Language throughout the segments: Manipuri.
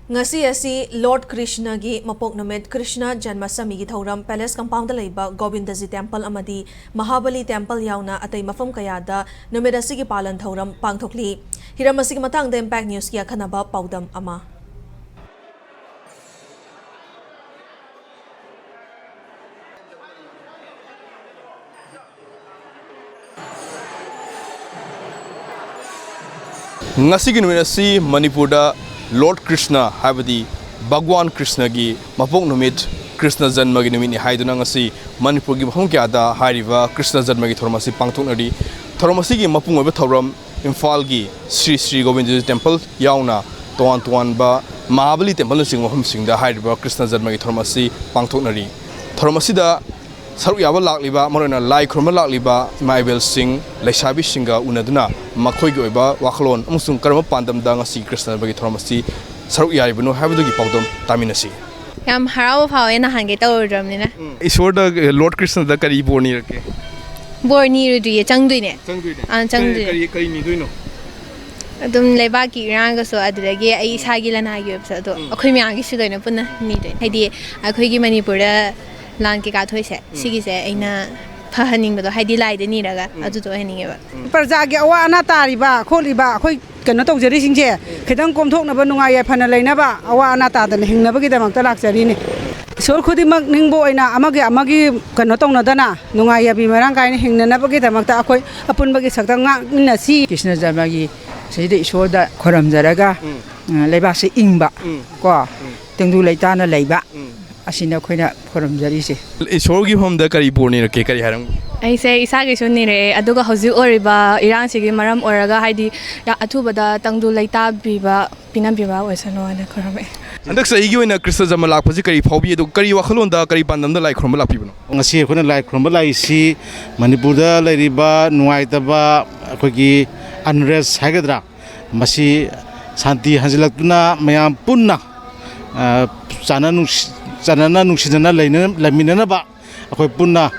Ngasi asi Lord Krishna gi mapok numit Krishna Janmashtami gi thoram Palace compound laiba Govindaji temple amadi Mahabali temple yauna atai mafam kayada numit asi gi palan thoram pangthokli hiram asi gi matang da impact news gi akhanaba paudam ama ngasi gi numit asi Manipur da Lord Krishna habadi Bhagwan Krishna gi mapok numit Krishna Janma gi numit ni haiduna ngasi Manipur gi bhong kya da hariva Krishna Janma gi thormasi pangthoknari thormasi gi mapung oba thoram Imphal gi Sri Govindaji temple yauna toan ba Mahabali temple sing moham sing da hariva Krishna Janma gi thormasi pangthoknari thormasi da saruk yaba lakliba marona lai khroma lakliba maibel sing laisabi singa unaduna makhoi gi oba wakhlon amusung karma pandam da ngasi Krishna bagi thormasi saruk yaribunu habdu gi pawdom taminasi yam haraw phawe na hange tawdram ni na isor da Lord Krishna da kari borni rake borni ru ye changdui ne changdui kari ni duino adum leba ki rang ga so adrege ai sagi lana gi so do akhoi myang gi sudoina punna ni doi haidi akhoi gi Manipur da lan ke ka thoise sigi se aina phahaning bado haidi lai de ni raga adu to haning ba parja gi awa ana tari ba kholi ba khoi keno tawjari singje khidang komthok na ba nungai ya phana leina ba awa ana ta da hingna ba gi damak ta lakjari ni sor khudi mak ningbo aina amagi keno tongna dana nungai ya bi marang kai ni hingna na ba gi damak ta akhoi apun ba gi sakta nga na si Krishna Janma gi seide isor da khoram jaraga leiba se ingba ko tengdu leita na leiba asina khoina khoram jari se isor gi hom da kari borni rake kari haram ai se isa ge shoni re aduga hoju oriba irang sigi maram oraga haidi ya athubada tangdu laita biba pinam biba oisano ana khorame andak sai gi oina Krishna Janma lakpasi kari phawbi edu kari wakhlon da kari pandam da lai khroma lakpibno ngasi khona lai khroma lai si Manipur da lairiba nuai taba akogi unrest hagadra masi santi hanjilakna mayam punna chanana nungsidana lamina ba akoi punna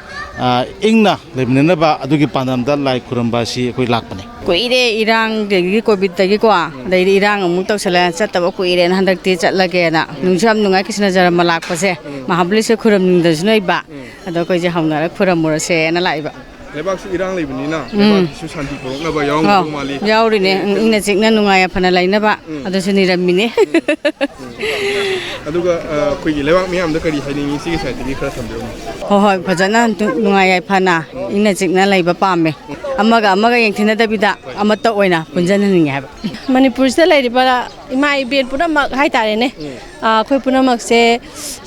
ingna lamina ba adugi pandamda lai khuramba si akoi lakpane koire irang de covid ta gi ko dai irang amuk taw sala chataba koire handak ti chatlage na nungsam nungai Krishna Janma lakpase Mahabali se khuram ningda junai ba ado koi je hamna ra khuram mor se na laiba lebak su irang leibni na lebak su santi porok na ba yaung mali yauri ne ingna chikna nungai phana laina ba ado suni ramine aduga koi gi lebak miyam da kari haini si gi sai ti khara sambiyo hoi phajana nungai phana ingna chikna laiba pame amaga yengthina dabida amata oina punjana ningi haba Manipur se lairiba imai ben pura mak hai tare ne khoi pura mak se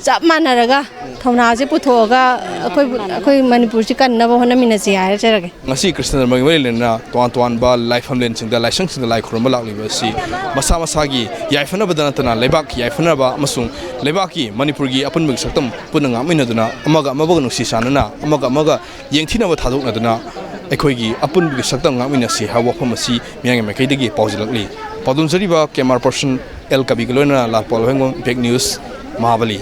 chap manaraga thona je puthoga khoi Manipur se kan na bo hona mina si ha cherage ngasi Krishna Janma gi lena toan ba life hamlen sing da laisang sing da lai khurma lakliba si masa gi yaifana badana tana lebak yaifana ba amasung lebaki Manipur gi apun mig saktam punanga mina duna amaga nusi sanana amaga yengthina ba thadok na duna ekhoi apun bi saktam ngamina si hawa phamasi miyang me kaidagi paujilakli padun jariba camera person El Kabigolona Lapol Hengong Big News Mahabali